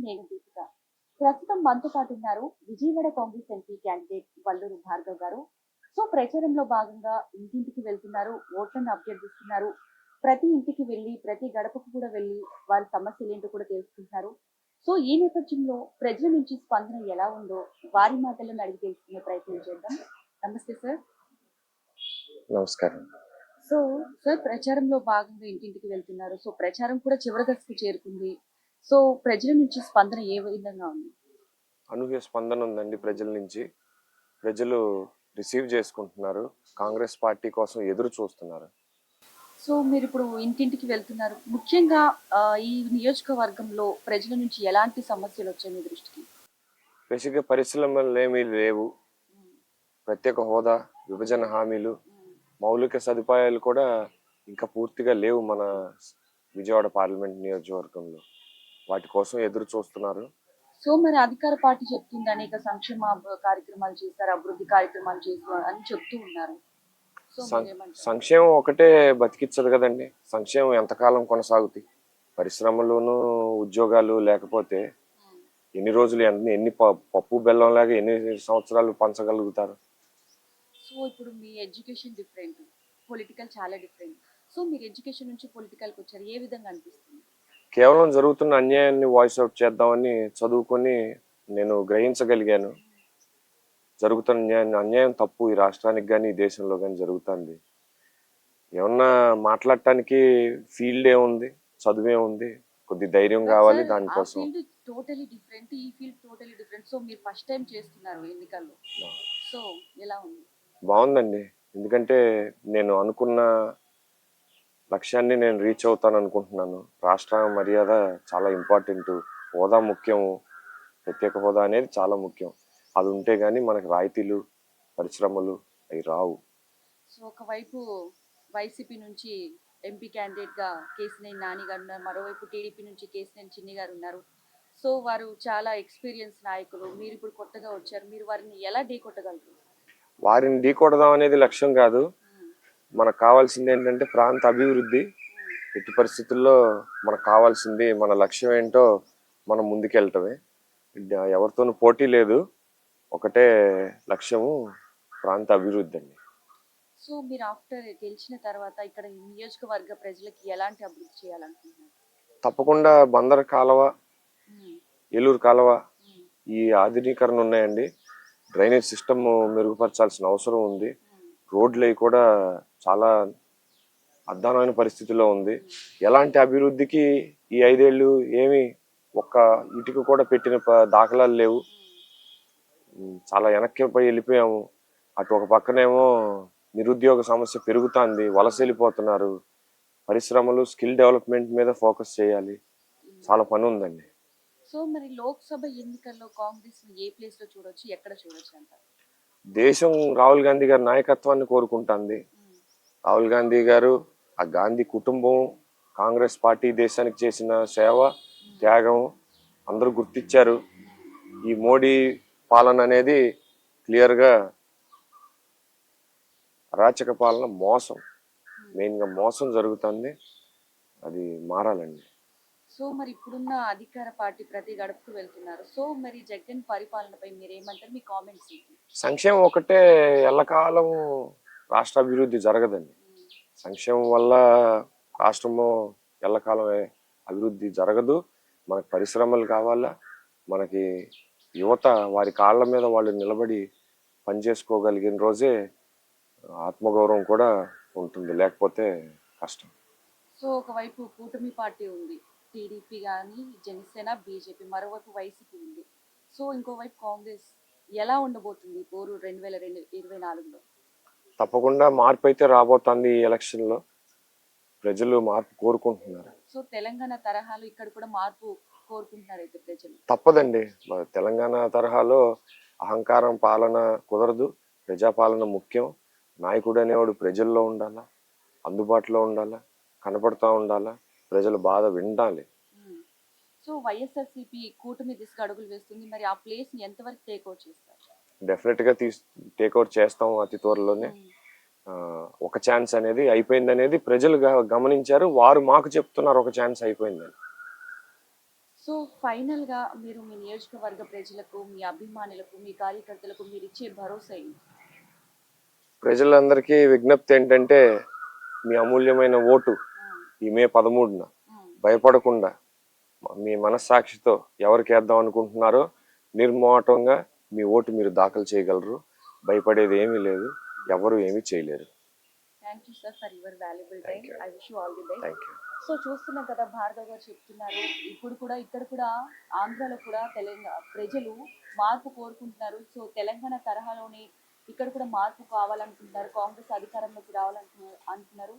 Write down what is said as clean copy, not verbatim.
నేను దీపిక. ప్రస్తుతం మనతో పాటు ఉన్నారు విజయవాడ కాంగ్రెస్ ఎంపీ క్యాండిడేట్ వల్లూరు భార్గవ్ గారు. సో ప్రచారంలో భాగంగా ఇంటింటికి వెళ్తున్నారు, ఓట్లను అభ్యర్థిస్తున్నారు. ప్రతి ఇంటికి వెళ్ళి, ప్రతి గడపకు కూడా వెళ్ళి వారి సమస్యలేంటో కూడా తెలుసుకుంటున్నారు. సో ఈ నేపథ్యంలో ప్రజల నుంచి స్పందన ఎలా ఉందో వారి మాటలను అడిగి తెలుసుకునే ప్రయత్నం చేద్దాం. నమస్తే సార్. నమస్కారం. సో సార్, ప్రచారంలో భాగంగా ఇంటింటికి వెళ్తున్నారు. సో ప్రచారం కూడా చివరి దశకు చేరుకుంది. సో ప్రజల నుంచి స్పందన ఏ విధంగా ఉంది? అనూహ్య స్పందన ఉందండి ప్రజల నుంచి. ప్రజలు రిసీవ్ చేసుకుంటున్నారు. కాంగ్రెస్ పార్టీ కోసం ఎదురు చూస్తున్నారు. సో మీరు ఇప్పుడు ఇంటింటికి వెళ్తున్నారు. ముఖ్యంగా ఈ నియోజకవర్గంలో ప్రజల నుంచి ఎలాంటి సమస్యలు వచ్చాయి మీ దృష్టికి? బేసిక్గా పరిశ్రమలు ఏమీ లేవు. ప్రత్యేక హోదా, విభజన హామీలు, మౌలిక సదుపాయాలు కూడా ఇంకా పూర్తిగా లేవు మన విజయవాడ పార్లమెంట్ నియోజకవర్గంలో. వాటి కోసం ఎదురు చూస్తున్నారు. సో మరి అధికార పార్టీ చెప్తుంది అనేక సంక్షేమ కార్యక్రమాలు చేశారు, అభివృద్ధి కార్యక్రమాలు చేశారు అని చెప్తూ ఉన్నారు. సో మీరేమంటారు? సంక్షేమం ఒకటే బతికించదు కదండి. సంక్షేమం ఎంతకాలం కొనసాగుతాయి? పరిశ్రమలోనూ ఉద్యోగాలు లేకపోతే ఎన్ని రోజులు ఎన్ని పప్పు బెల్లం లాగా ఎన్ని సంవత్సరాలు పంచగలుగుతారు? సో ఇప్పుడు మీ ఎడ్యుకేషన్ డిఫరెంట్, పొలిటికల్ చాలా డిఫరెంట్. సో మీరు ఎడ్యుకేషన్ నుంచి పొలిటికల్కి వచ్చారు, ఏ విధంగా అనిపిస్తుంది? కేవలం జరుగుతున్న అన్యాయాన్ని వాయిస్ అవుట్ చేద్దామని చదువుకొని నేను గ్రహించగలిగాను. జరుగుతున్న అన్యాయం తప్పు ఈ రాష్ట్రానికి కానీ ఈ దేశంలో కానీ జరుగుతుంది. ఏమన్నా మాట్లాడటానికి ఫీల్డ్ ఏముంది, చదువు ఏముంది, కొద్ది ధైర్యం కావాలి దానికోసం. టోటలీ డిఫరెంట్, ఈ ఫీల్డ్ టోటలీ డిఫరెంట్. సో మీరు ఫస్ట్ టైం చేస్తున్నారు ఎన్నికల్లో. సో ఎలా ఉంది? బాగుందండి. ఎందుకంటే నేను అనుకున్న లక్ష్యాన్ని నేను రీచ్ అవుతాను అనుకుంటున్నాను. రాష్ట్ర మర్యాద చాలా ఇంపార్టెంట్. హోదా ముఖ్యము. ప్రత్యేక హోదా అనేది చాలా ముఖ్యం. అది ఉంటే గానీ మనకు రాయితీలు, పరిశ్రమలు అవి రావు. సో ఒకవైపు వైసీపీ నుంచి ఎంపీ క్యాండిడేట్ గా కేసినేని నాని గారు ఉన్నారు, మరోవైపు టీడీపీ నుంచి కేసినేని చిన్ని గారు ఉన్నారు. సో వారు చాలా ఎక్స్పీరియన్స్ నాయకులు. మీరు ఇప్పుడు కొత్తగా వచ్చారు, మీరు వారిని ఎలా ఢీకొట్టగలరు? వారిని ఢీకొడదాం అనేది లక్ష్యం కాదు. మనకు కావాల్సింది ఏంటంటే ప్రాంత అభివృద్ధి. ఎట్టి పరిస్థితుల్లో మనకు కావాల్సింది, మన లక్ష్యం ఏంటో మనం ముందుకెళ్ళటమే. ఎవరితోనూ పోటీ లేదు, ఒకటే లక్ష్యము, ప్రాంత అభివృద్ధి అండి. సో మీరు ఆఫ్టర్ గెలిచిన తర్వాత ఇక్కడ నియోజకవర్గ ప్రజలకి ఎలాంటి అభివృద్ధి చేయాలనుకుంటున్నారు? తప్పకుండా బందర్ కాలువ, ఏలూరు కాలువ ఈ ఆధునీకరణ ఉన్నాయండి. డ్రైనేజ్ సిస్టమ్ మెరుగుపరచాల్సిన అవసరం ఉంది. రోడ్లు కూడా చాలా అధ్వానమైన పరిస్థితిలో ఉంది. ఎలాంటి అభివృద్ధికి ఈ 5 ఏళ్ళు ఏమి ఒక్క ఇటుక కూడా పెట్టిన దాఖలాలు లేవు. చాలా వెనక్కి వెళ్ళిపోయాము. అటు ఒక పక్కనేమో నిరుద్యోగ సమస్య పెరుగుతుంది, వలస వెళ్ళిపోతున్నారు. పరిశ్రమలు, స్కిల్ డెవలప్మెంట్ మీద ఫోకస్ చేయాలి. చాలా పని ఉందండి. సో మరి లోక్సభ ఎన్నికల్లో కాంగ్రెస్ ఏ ప్లేస్ లో చూడొచ్చు, ఎక్కడ చూడొచ్చు అంటారు? దేశం రాహుల్ గాంధీ గారి నాయకత్వాన్ని కోరుకుంటుంది. రాహుల్ గాంధీ గారు, ఆ గాంధీ కుటుంబం, కాంగ్రెస్ పార్టీ దేశానికి చేసిన సేవ, త్యాగం అందరూ గుర్తించారు. ఈ మోడీ పాలన అనేది క్లియర్గా అరాచక పాలన, మోసం, మెయిన్గా మోసం జరుగుతుంది. అది మారాలండి. సో మరి ఇప్పుడున్న అధికార పార్టీ ప్రతి గడపకు వెళ్తున్నారు. సో మరి జగన్ పరిపాలనపై మీరు ఏమంటారు? మీ కామెంట్స్ ఏంటి? సంక్షేమం ఒకటే ఎల్లకాలం రాష్ట్ర అభివృద్ధి జరగదండి. సంక్షేమం వల్ల రాష్ట్రము ఎల్లకాలం అభివృద్ధి జరగదు. మనకు పరిశ్రమలు కావాలా, మనకి యువత వారి కాళ్ళ మీద వాళ్ళు నిలబడి పనిచేసుకోగలిగిన రోజే ఆత్మగౌరవం కూడా ఉంటుంది, లేకపోతే కష్టం. సో ఒకవైపు కూటమి పార్టీ ఉంది, టీడీపీ కానీ, జనసేన, బీజేపీ, మరోవైపు వైసీపీ ఉంది. సో ఇంకోవైపు కాంగ్రెస్. ఎలా ఉండబోతుంది పోరు 2024లో? తప్పకుండా మార్పు అయితే రాబోతుంది. ఈ ఎలక్షన్లో ప్రజలు మార్పు కోరుకుంటున్నారు. సో తెలంగాణ తరహాలో ఇక్కడ కూడా మార్పు కోరుకుంటున్నారు అయితే ప్రజలు. తప్పదండి. తెలంగాణ తరహాలో అహంకారం పాలన కుదరదు. ప్రజాపాలన ముఖ్యం. నాయకుడు అనేవాడు ప్రజల్లో ఉండాలా, అందుబాటులో ఉండాలా, కనపడుతూ ఉండాలా, ప్రజల బాధ వినాలి. సో వైఎస్ఆర్సీపీ కూటమి దిశగా అడుగులు వేస్తుంది. మరి ఆ ప్లేస్ ని ఎంతవరకు టేక్అవుట్ చేస్తారు? డెఫినెట్ గా టేక్అవుట్ చేస్తాం అతి త్వరలోనే. ఒక ఛాన్స్ అనేది అయిపోయింది అనేది ప్రజలు గమనించారు. వారు మాకు చెప్తున్నారు ఒక ఛాన్స్ అయిపోయిందని. సో సో ఫైనల్ గా మీరు మీ నియోజకవర్గ ప్రజలకు, మీ అభిమానులకు, మీ కార్యకర్తలకు మీరు ఇచ్చే భరోసా ఏంటి? ప్రజలందరికీ విజ్ఞప్తి ఏంటంటే, మీ అమూల్యమైన ఓటు ఈ మే 13న భయపడకుండా మీ మనస్సాక్షితో ఎవరికి వేద్దాం అనుకుంటున్నారో నిర్మోహటంగా మీ ఓటు మీరు దాఖలు చేయగలరు. భయపడేది ఏమీ లేదు. ఎవరు ఏమీ చేయలేరు. Thank you sir for your valuable time. I wish you all the best. Thank you. So చూస్తున్నాం కదా, భార్గవ్ గారు చెప్తున్నారు, ఇప్పుడు కూడా ఇక్కడ కూడా ఆంధ్రాలో కూడా తెలంగాణ ప్రజలు మార్పు కోరుకుంటున్నారు. సో తెలంగాణ తరహాలోనే ఇక్కడ కూడా మార్పు కావాలనుకుంటున్నారు, కాంగ్రెస్ అధికారంలోకి రావాలంటున్నారు అంటున్నారు.